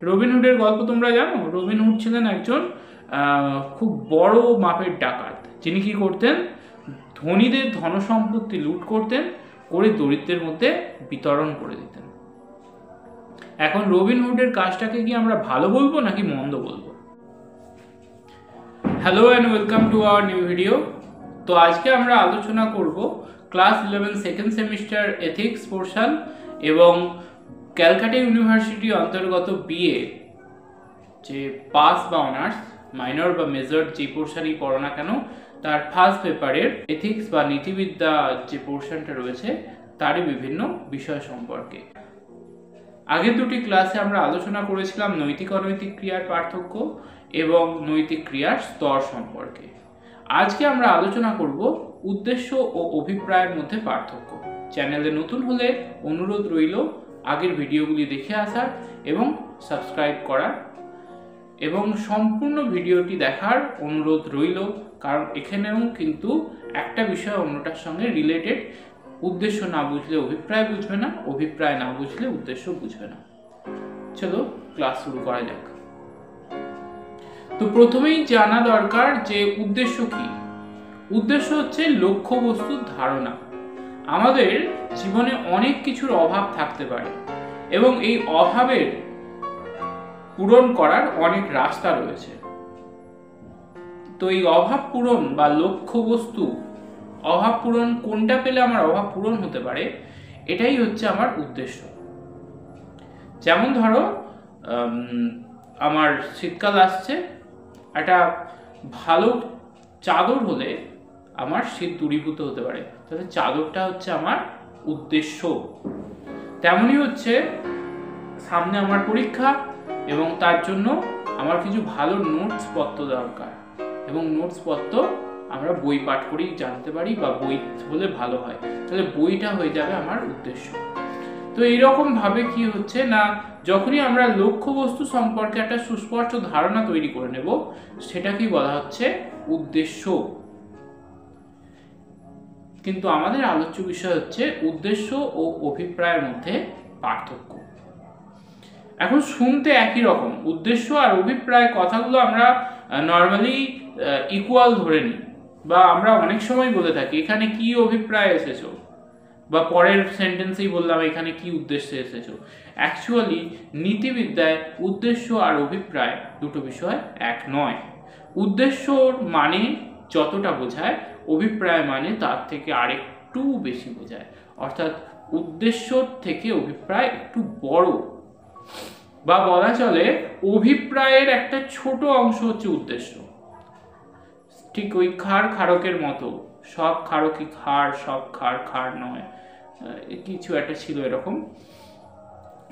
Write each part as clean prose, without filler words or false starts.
রবিনহুডের গল্প তোমরা জানো? রবিনহুড ছিলেন একজন খুব বড় মাপের ডাকাত, যিনি কি করতেন, ধনীদের ধনসম্পত্তি লুট করতেন, করে দরিদ্রের মধ্যে বিতরণ করে দিতেন। এখন রবিনহুডের কাজটাকে কি আমরা ভালো বলবো নাকি মন্দ বলবো? Hello and welcome to our new video. তো আজকে আমরা আলোচনা করব class 11 second semester ethics portion এবং ক্যালকাটা ইউনিভার্সিটি অন্তর্গত বিএ যে পাস বা অনার্স, মাইনর বা মেজর যে পোর্শনই পড়ো না কেন, তার ফার্স্ট পেপারের এথিক্স বা নীতিবিদ্যা যে পোর্শনটা রয়েছে তারই বিভিন্ন বিষয় সম্পর্কে। আগের দুটি ক্লাসে আমরা আলোচনা করেছিলাম নৈতিক অনৈতিক ক্রিয়ার পার্থক্য এবং নৈতিক ক্রিয়ার স্তর সম্পর্কে। আজকে আমরা আলোচনা করব উদ্দেশ্য ও অভিপ্রায়ের মধ্যে পার্থক্য। চ্যানেলে নতুন হলে অনুরোধ রইল আগের ভিডিওগুলি দেখে আসার এবং সাবস্ক্রাইব করার, এবং সম্পূর্ণ ভিডিওটি দেখার অনুরোধ রইল, কারণ এখানেও কিন্তু একটা বিষয় অন্যটার সঙ্গে রিলেটেড। উদ্দেশ্য না বুঝলে অভিপ্রায় বুঝবে না, অভিপ্রায় না বুঝলে উদ্দেশ্য বুঝবে না। চলো ক্লাস শুরু করা যাক। তো প্রথমেই জানা দরকার যে উদ্দেশ্য কি। উদ্দেশ্য হচ্ছে লক্ষ্য বস্তুর ধারণা। আমাদের জীবনে অনেক কিছুর অভাব থাকতে পারে এবং এই অভাবের পূরণ করার অনেক রাস্তা রয়েছে। তো এই অভাব পূরণ বা লক্ষ্য বস্তু, অভাব পূরণ কোনটা পেলে আমার অভাব পূরণ হতে পারে, এটাই হচ্ছে আমার উদ্দেশ্য। যেমন ধরো আমার শীতকাল আসছে, একটা ভালো চাদর হলে আমার শীত দূরীভূত হতে পারে, তাহলে চাদরটা হচ্ছে আমার উদ্দেশ্য। তেমনই হচ্ছে সামনে আমার পরীক্ষা এবং তার জন্য আমার কিছু ভালো নোটস পত্র দরকার, এবং নোটস পত্র আমরা বই পাঠ করেই জানতে পারি বা বই হলে ভালো হয়, তাহলে বইটা হয়ে যাবে আমার উদ্দেশ্য। তো এইরকম ভাবে কি হচ্ছে না, যখনই আমরা লক্ষ্যবস্তু সম্পর্কে একটা সুস্পষ্ট ধারণা তৈরি করে নেব, সেটাকেই বলা হচ্ছে উদ্দেশ্য। কিন্তু আমাদের আলোচ্য বিষয় হচ্ছে উদ্দেশ্য ও অভিপ্রায়ের মধ্যে পার্থক্য। এখন শুনতে একই রকম, উদ্দেশ্য আর অভিপ্রায় কথাগুলো আমরা নর্মালি ইকুয়াল ধরে নিই, বা আমরা অনেক সময় বলে থাকি এখানে কি অভিপ্রায় এসেছো, বা পরের সেন্টেন্সেই বললাম এখানে কি উদ্দেশ্যে এসেছো। অ্যাকচুয়ালি নীতিবিদ্যায় উদ্দেশ্য আর অভিপ্রায় দুটো বিষয় এক নয়। উদ্দেশ্যর মানে যতটা বোঝায়, অভিপ্রায় মানে তার থেকে আরেকটু বেশি বোঝায়, অর্থাৎ উদ্দেশ্য থেকে অভিপ্রায় একটু বড়, বা বলা চলে অভিপ্রায়ের একটা ছোট অংশ হচ্ছে উদ্দেশ্য। ঠিক ওই খাড় খাড়কের মতো, সব খাড়কই খাড়, সব খাড় খাড় নয়, কিছু একটা ছিল এরকম।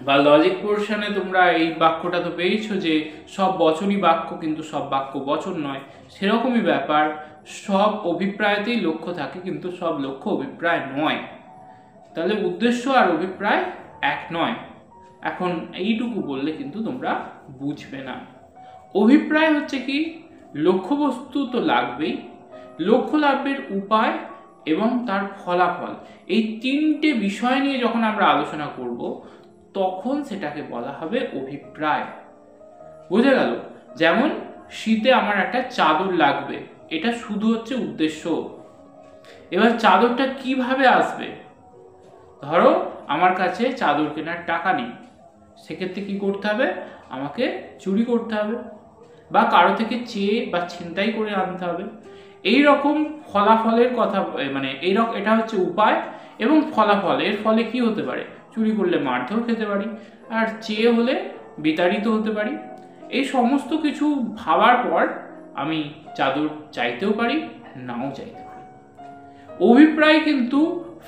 বা লজিক পোর্শনে তোমরা এই বাক্যটা তো পেয়েছো যে সব বচনই বাক্য কিন্তু সব বাক্য বচন নয়, সেরকমই ব্যাপার। সব অভিপ্রায়তেই লক্ষ্য থাকে কিন্তু সব লক্ষ্য অভিপ্রায় নয়, তাহলে উদ্দেশ্য আর অভিপ্রায় এক নয়। এখন এইটুকু বললে কিন্তু তোমরা বুঝবে না। অভিপ্রায় হচ্ছে কি, লক্ষ্যবস্তু তো লাগবেই, লক্ষ্য লাভের উপায় এবং তার ফলাফল, এই তিনটে বিষয় নিয়ে যখন আমরা আলোচনা করব তখন সেটাকে বলা হবে অভিপ্রায়। বোঝা গেল? যেমন শীতে আমার একটা চাদর লাগবে, এটা শুধু হচ্ছে উদ্দেশ্য। এবার চাদরটা কিভাবে আসবে? ধরো আমার কাছে চাদর কেনার টাকা নেই, সেক্ষেত্রে কি করতে হবে, আমাকে চুরি করতে হবে বা কারো থেকে চেয়ে বা ছিনতাই করে আনতে হবে। এই রকম ফলাফলের কথা, মানে এটা হচ্ছে উপায় এবং ফলাফল। এর ফলে কি হতে পারে, চুরি করলে মারধর খেতে পারি, আর চেয়ে হলে বিতাড়িত হতে পারি। এই সমস্ত কিছু ভাবার পর আমি চাদর চাইতেও পারি, নাও চাইতে পারি। অভিপ্রায় কিন্তু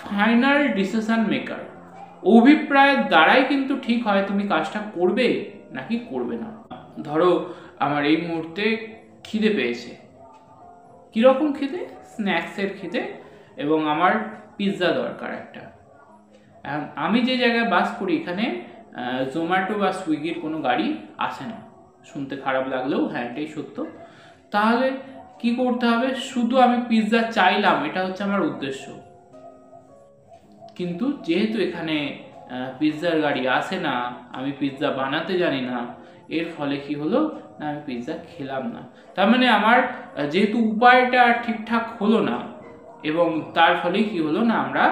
ফাইনাল ডিসিশন মেকার। অভিপ্রায়ের দ্বারাই কিন্তু ঠিক হয় তুমি কাজটা করবে নাকি করবে না। ধরো আমার এই মুহূর্তে খিদে পেয়েছে, কিরকম খিদে, স্ন্যাক্সের খিদে, এবং আমার পিৎজা দরকার একটা। আমি যে জায়গায় বাস করি এখানে জোম্যাটো বা সুইগির কোনো গাড়ি আসে না, শুনতে খারাপ লাগলেও হ্যাঁ এটাই সত্য। তাহলে কি করতে হবে, শুধু আমি পিৎজা চাইলাম, এটা হচ্ছে আমার উদ্দেশ্য। কিন্তু যেহেতু এখানে পিৎজার গাড়ি আসে না, আমি পিৎজা বানাতে জানি না, এর ফলে কি হলো না আমি পিৎজা খেলাম না। তার মানে আমার যেহেতু উপায়টা ঠিকঠাক হলো না, এবং তার ফলে কি হলো না আমরা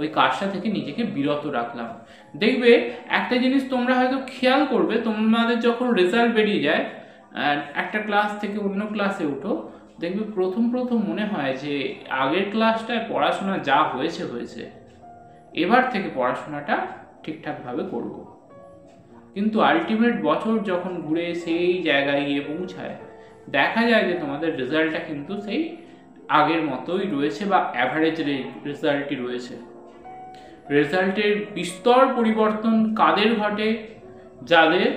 ওই কাজটা থেকে নিজেকে বিরত রাখলাম। দেখবে একটা জিনিস তোমরা হয়তো খেয়াল করবে, তোমাদের যখন রেজাল্ট বেরিয়ে যায়, একটা ক্লাস থেকে অন্য ক্লাসে উঠো, দেখবে প্রথম প্রথম মনে হয় যে আগের ক্লাসটায় পড়াশোনা যা হয়েছে হয়েছে, এবার থেকে পড়াশোনাটা ঠিকঠাকভাবে করব। কিন্তু আলটিমেট বছর যখন ঘুরে সেই জায়গায় গিয়ে পৌঁছায়, দেখা যায় যে তোমাদের রেজাল্টটা কিন্তু সেই আগের মতোই রয়েছে বা অ্যাভারেজ রেজাল্টই রয়েছে। রেজাল্টের বিস্তর পরিবর্তন কাদের ঘটে? যাদের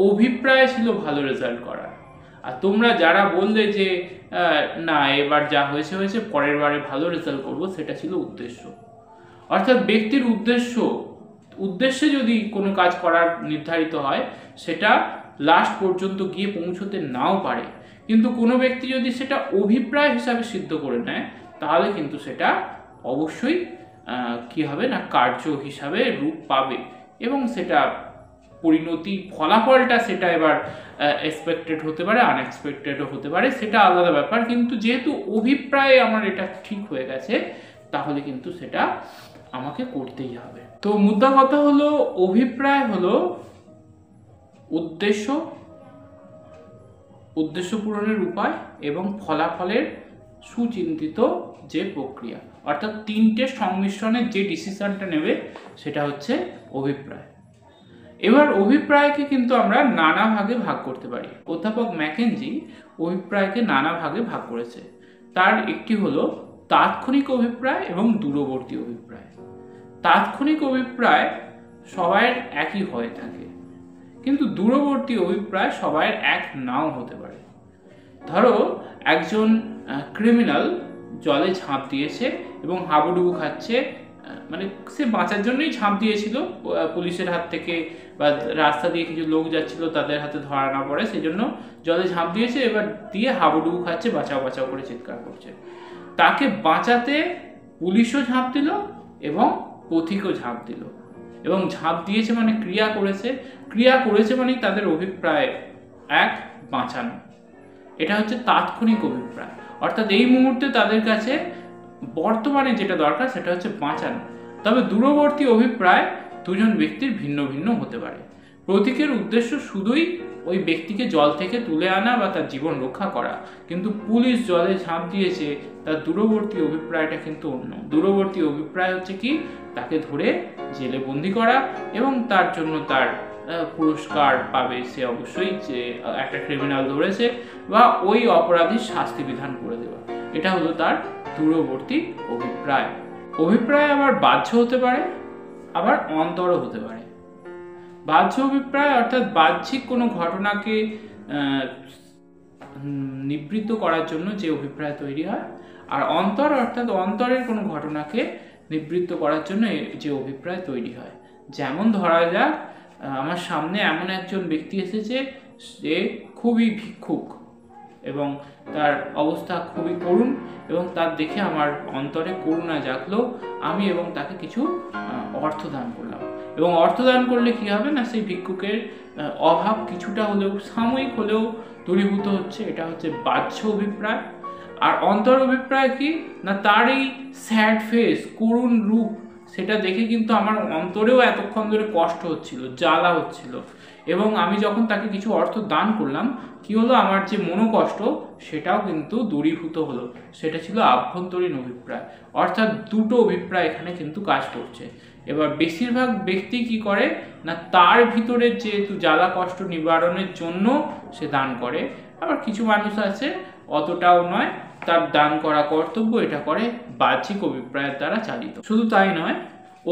অভিপ্রায় ছিল ভালো রেজাল্ট করার। আর তোমরা যারা বললে যে না এবার যা হয়েছে হয়েছে, পরের বারে ভালো রেজাল্ট করব, সেটা ছিল উদ্দেশ্য। অর্থাৎ ব্যক্তির উদ্দেশ্যে যদি কোনো কাজ করার নির্ধারিত হয়, সেটা লাস্ট পর্যন্ত গিয়ে পৌঁছতে নাও পারে, কিন্তু কোনো ব্যক্তি যদি সেটা অভিপ্রায় হিসাবে সিদ্ধ করে নেয়, তাহলে কিন্তু সেটা অবশ্যই কি হবে না কার্য হিসাবে রূপ পাবে, এবং সেটা পরিণতি ফলাফলটা সেটা এবার এক্সপেক্টেড হতে পারে, আনএক্সপেক্টেডও হতে পারে, সেটা আলাদা ব্যাপার। কিন্তু যেহেতু অভিপ্রায়ে আমার এটা ঠিক হয়ে গেছে, তাহলে কিন্তু সেটা আমাকে করতেই হবে। তো মুদ্রা কথা হলো, অভিপ্রায় হলো উদ্দেশ্য পূরণের উপায় এবং ফলাফলের সুচিন্তিত যে প্রক্রিয়া, অর্থাৎ তিনটে সংমিশ্রণের যে ডিসিশনটা নেবে সেটা হচ্ছে অভিপ্রায়। এবার অভিপ্রায়কে কিন্তু আমরা নানা ভাগে ভাগ করতে পারি। অধ্যাপক ম্যাকেনজি অভিপ্রায়কে নানা ভাগে ভাগ করেছে। তার একটি হলো তাৎক্ষণিক অভিপ্রায় এবং দূরবর্তী অভিপ্রায়। তাৎক্ষণিক অভিপ্রায় সবার একই হয়ে থাকে, কিন্তু দূরবর্তী অভিপ্রায় সবার এক নাও হতে পারে। ধরো একজন ক্রিমিনাল জলে ঝাঁপ দিয়েছে এবং হাবুডুবু খাচ্ছে, মানে সে বাঁচার জন্যই ঝাঁপ দিয়েছিল, পুলিশের হাত থেকে বা রাস্তা দিয়ে কিছু লোক যাচ্ছিল তাদের হাতে ধরা না পড়ে, সেই জন্য জলে ঝাঁপ দিয়েছে, এবার দিয়ে হাবুডুবু খাচ্ছে, বাঁচাও বাঁচাও করে চিৎকার করছে। তাকে বাঁচাতে পুলিশও ঝাঁপ দিল এবং পথিকও ঝাঁপ দিল, এবং ঝাঁপ দিয়েছে মানে ক্রিয়া করেছে মানে তাদের অভিপ্রায় এক, বাঁচানো। এটা হচ্ছে তাৎক্ষণিক অভিপ্রায়, অর্থাৎ এই মুহূর্তে তাদের কাছে বর্তমানে যেটা দরকার সেটা হচ্ছে বাঁচানো। তবে দূরবর্তী অভিপ্রায় দুজন ব্যক্তির ভিন্ন ভিন্ন হতে পারে। প্রতীকের উদ্দেশ্য শুধুই ওই ব্যক্তিকে জল থেকে তুলে আনা বা তার জীবন রক্ষা করা, কিন্তু পুলিশ জলে ঝাঁপ দিয়েছে, তার দূরবর্তী অভিপ্রায়টা কিন্তু অন্য। দূরবর্তী অভিপ্রায় হচ্ছে কি, তাকে ধরে জেলে বন্দি করা এবং তার জন্য তার পুরস্কার পাবে সে অবশ্যই, যে একটা ক্রিমিনাল ধরেছে, বা ওই অপরাধীর শাস্তি বিধান করে দেওয়া। এটা হলো তার দূরবর্তী অভিপ্রায়। অভিপ্রায় আবার বাহ্য হতে পারে, আবার অন্তরও হতে পারে। বাহ্য অভিপ্রায় অর্থাৎ বাহ্যিক কোনো ঘটনাকে নিবৃত্ত করার জন্য যে অভিপ্রায় তৈরি হয়, আর অন্তর অর্থাৎ অন্তরের কোনো ঘটনাকে নিবৃত্ত করার জন্য যে অভিপ্রায় তৈরি হয়। যেমন ধরা যাক, আমার সামনে এমন একজন ব্যক্তি এসেছে, সে খুবই ভিক্ষুক এবং তার অবস্থা খুবই করুণ, এবং তার দেখে আমার অন্তরে করুণা জাগলো, আমি এবং তাকে কিছু অর্থ দান করলাম। এবং অর্থ দান করলে কি হবে না, সেই ভিক্ষুকের অভাব কিছুটা হলেও, সাময়িক হলেও দূরীভূত হচ্ছে। এটা হচ্ছে বাহ্য অভিপ্রায়। আর অন্তর অভিপ্রায় কি না, তার এই স্যাড ফেস, করুণ রূপ, সেটা দেখে কিন্তু আমার অন্তরেও এতক্ষণ ধরে কষ্ট হচ্ছিল, জ্বালা হচ্ছিল, এবং আমি যখন তাকে কিছু অর্থ দান করলাম, কি হলো, আমার যে মনোকষ্ট সেটাও কিন্তু দূরীভূত হলো। সেটা ছিল আভ্যন্তরীণ অভিপ্রায়। অর্থাৎ দুটো অভিপ্রায় এখানে কিন্তু কাজ করছে। এবার বেশিরভাগ ব্যক্তি কি করে না, তার ভিতরে যেহেতু জ্বালা কষ্ট নিবারণের জন্য সে দান করে। আবার কিছু মানুষ আছে অতটাও নয়, তার দান করা কর্তব্য, এটা করে বাহ্যিক অভিপ্রায়ের দ্বারা চালিত। শুধু তাই নয়,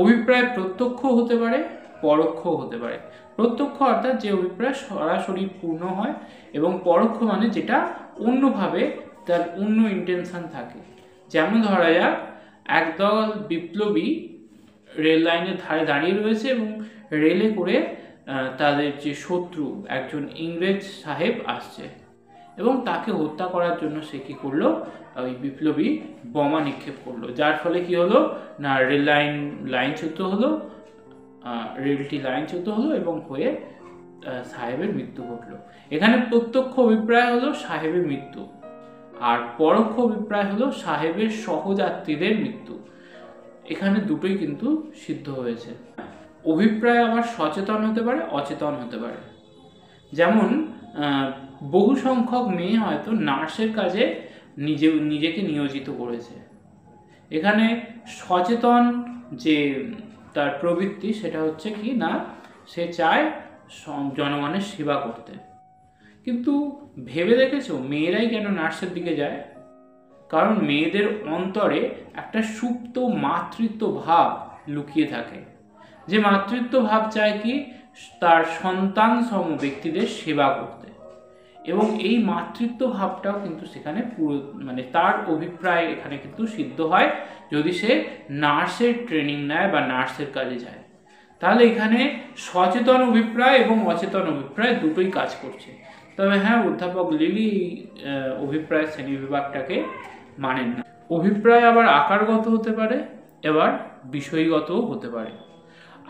অভিপ্রায় প্রত্যক্ষ হতে পারে, পরোক্ষ হতে পারে। প্রত্যক্ষ অর্থাৎ যে অভিপ্রায় সরাসরি পূর্ণ হয়, এবং পরোক্ষ মানে যেটা অন্যভাবে তার অন্য ইন্টেনশন থাকে। যেমন ধরা যাক, একদল বিপ্লবী রেল লাইনের ধারে দাঁড়িয়ে রয়েছে এবং রেলে করে তাদের যে শত্রু একজন ইংরেজ সাহেব আসছে, এবং তাকে হত্যা করার জন্য সে কী করলো, ওই বিপ্লবী বোমা নিক্ষেপ করলো, যার ফলে কি হলো না, রেলটি লাইনচ্যুত হলো এবং হয়ে সাহেবের মৃত্যু ঘটলো। এখানে প্রত্যক্ষ অভিপ্রায় হলো সাহেবের মৃত্যু, আর পরোক্ষ অভিপ্রায় হলো সাহেবের সহযাত্রীদের মৃত্যু। এখানে দুটোই কিন্তু সিদ্ধ হয়েছে। অভিপ্রায় আবার সচেতন হতে পারে, অচেতন হতে পারে। যেমন বহু সংখ্যক মেয়ে হয়তো নার্সের কাজে নিজেকে নিয়োজিত করেছে। এখানে সচেতন যে তার প্রবৃত্তি সেটা হচ্ছে কি না, সে চায় জনগণের সেবা করতে। কিন্তু ভেবে দেখেছো মেয়েরাই কেন নার্সের দিকে যায়? কারণ মেয়েদের অন্তরে একটা সুপ্ত মাতৃত্ব ভাব লুকিয়ে থাকে, যে মাতৃত্ব ভাব চায় কি তার সন্তান সম ব্যক্তিদের সেবা করতে। এবং এই মাতৃত্ব ভাবটাও কিন্তু সেখানে পুরো তার অভিপ্রায় এখানে কিন্তু সিদ্ধ হয় যদি সে নার্সের ট্রেনিং নেয় বা নার্সের কাজে যায়। তাহলে এখানে সচেতন অভিপ্রায় এবং অচেতন অভিপ্রায় দুটোই কাজ করছে। তবে হ্যাঁ, অধ্যাপক লিলি অভিপ্রায় শ্রেণী বিভাগটাকে মানেন না। অভিপ্রায় আবার আকারগত হতে পারে, এবার বিষয়গতও হতে পারে।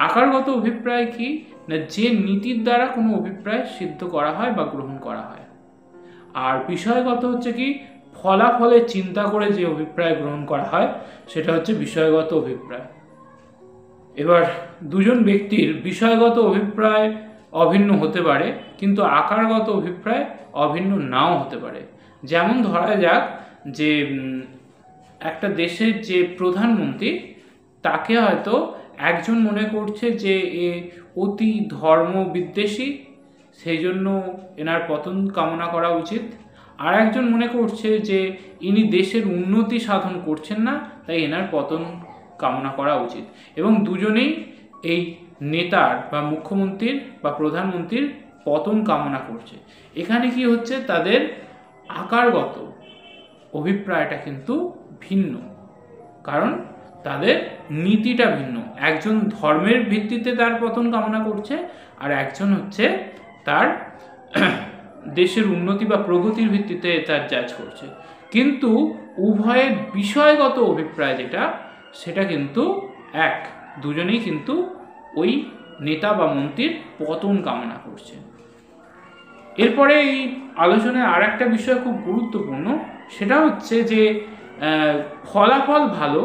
আকারগত অভিপ্রায় কি না, যে নীতির দ্বারা কোনো অভিপ্রায় সিদ্ধ করা হয় বা গ্রহণ করা হয়। আর বিষয়গত হচ্ছে কি ফলাফলে চিন্তা করে যে অভিপ্রায় গ্রহণ করা হয় সেটা হচ্ছে বিষয়গত অভিপ্রায়। এবার দুজন ব্যক্তির বিষয়গত অভিপ্রায় অভিন্ন হতে পারে, কিন্তু আকারগত অভিপ্রায় অভিন্ন নাও হতে পারে। যেমন ধরা যাক যে একটা দেশের যে প্রধানমন্ত্রী, তাকে হয়তো একজন মনে করছে যে এ অতি ধর্ম বিদ্বেষী, সেই জন্য এনার পতন কামনা করা উচিত। আর একজন মনে করছে যে ইনি দেশের উন্নতি সাধন করছেন না, তাই এনার পতন কামনা করা উচিত। এবং দুজনেই এই নেতার বা মুখ্যমন্ত্রীর বা প্রধানমন্ত্রীর পতন কামনা করছে। এখানে কি হচ্ছে, তাদের আকারগত অভিপ্রায়টা কিন্তু ভিন্ন, কারণ তাদের নীতিটা ভিন্ন। একজন ধর্মের ভিত্তিতে তার পতন কামনা করছে, আর একজন হচ্ছে তার দেশের উন্নতি বা প্রগতির ভিত্তিতে তার জাজ করছে। কিন্তু উভয়ের বিষয়গত অভিপ্রায় যেটা, সেটা কিন্তু এক। দুজনেই কিন্তু ওই নেতা বা মন্ত্রীর পতন কামনা করছে। এরপরে এই আলোচনায় আর একটা বিষয় খুব গুরুত্বপূর্ণ, সেটা হচ্ছে যে ফলাফল ভালো,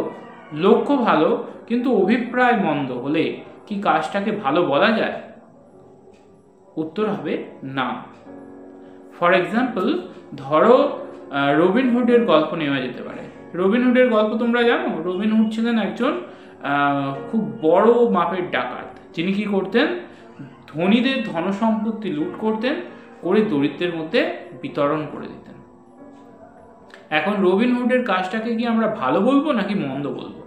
লক্ষ্য ভালো, কিন্তু অভিপ্রায় মন্দ হলে কি কাজটাকে ভালো বলা যায়? উত্তর হবে না। ফর এক্সাম্পল, ধরো রবিনহুডের গল্প নেওয়া যেতে পারে। রবিনহুডের গল্প তোমরা জানো। রবিনহুড ছিলেন একজন খুব বড় মাপের ডাকাত, যিনি কি করতেন, ধনীদের ধনসম্পত্তি লুট করতেন, করে দরিদ্রের মধ্যে বিতরণ করে দিতেন। এখন রবিনহুডের কাজটাকে কি আমরা ভালো বলবো নাকি মন্দ বলবো?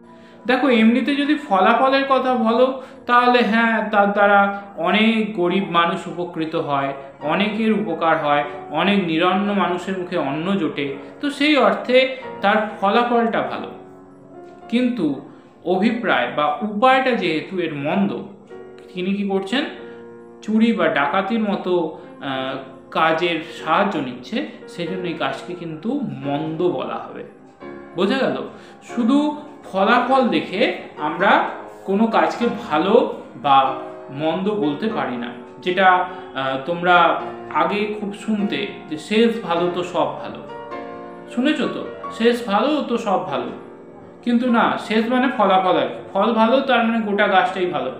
দেখো, এমনিতে যদি ফলাফলের কথা বলো তাহলে হ্যাঁ, তার দ্বারা অনেক গরিব মানুষ উপকৃত হয়, অনেকের উপকার হয়, অনেক নিরন্ন মানুষের মুখে অন্ন জোটে, তো সেই অর্থে তার ফলাফলটা ভালো। কিন্তু অভিপ্রায় বা উপায়টা যেহেতু এর মন্দ, তিনি কি করছেন, চুরি বা ডাকাতির মতো কাজের সাহায্য নিচ্ছে, সেই জন্য এই কাজকে কিন্তু মন্দ বলা হবে। বোঝা গেল? শুধু ফলাফল দেখে আমরা কোনো কাজকে ভালো বা মন্দ বলতে পারি না। যেটা তোমরা আগে খুব শুনতে, যে শেষ ভালো তো সব ভালো। শুনেছ তো, শেষ ভালো তো সব ভালো। কিন্তু না, শেষ মানে ফলাফল আর কি। ফল ভালো তার মানে গোটা গাছটাই ভালো।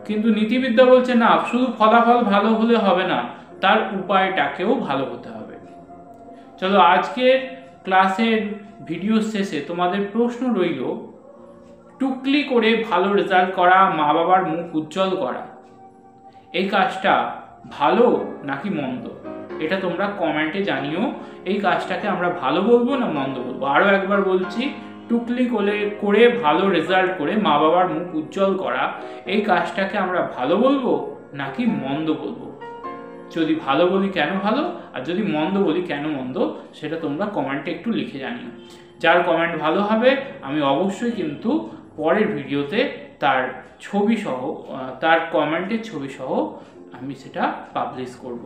কিন্তু নীতিবিদ্যা বলছে না, শুধু ফলাফল ভালো হলে হবে না, তার উপায়টাকেও ভালো হতে হবে। চলো, আজকের ক্লাসের ভিডিও শেষে তোমাদের প্রশ্ন রইল, টুকলি করে ভালো রেজাল্ট করা, মা বাবার মুখ উজ্জ্বল করা, এই কাজটা ভালো নাকি মন্দ? এটা তোমরা কমেন্টে জানিও। এই কাজটাকে আমরা ভালো বলবো না মন্দ বলবো? আরও একবার বলছি, টুকলি করে ভালো রেজাল্ট করে মা বাবার মুখ উজ্জ্বল করা, এই কাজটাকে আমরা ভালো বলবো নাকি মন্দ বলবো? যদি ভালো বলি কেন ভালো, আর যদি মন্দ বলি কেন মন্দ, সেটা তোমরা কমেন্টে একটু লিখে জানিও। যার কমেন্ট ভালো হবে আমি অবশ্যই কিন্তু পরের ভিডিওতে তার ছবি সহ, তার কমেন্টের ছবি সহ আমি সেটা পাবলিশ করব।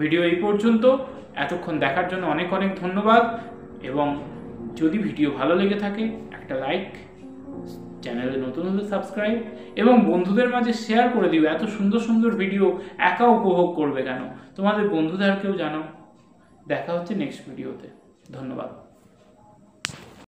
ভিডিও এই পর্যন্ত। এতক্ষণ দেখার জন্য অনেক অনেক ধন্যবাদ। এবং যদি ভিডিও ভালো লেগে থাকে একটা লাইক, চ্যানেলে নতুন হলে সাবস্ক্রাইব এবং বন্ধুদের মাঝে শেয়ার করে দিও। এত সুন্দর সুন্দর ভিডিও একা উপভোগ করবে কেন, তোমাদের বন্ধুদেরকেও জানাও। দেখা হচ্ছে নেক্সট ভিডিওতে। ধন্যবাদ।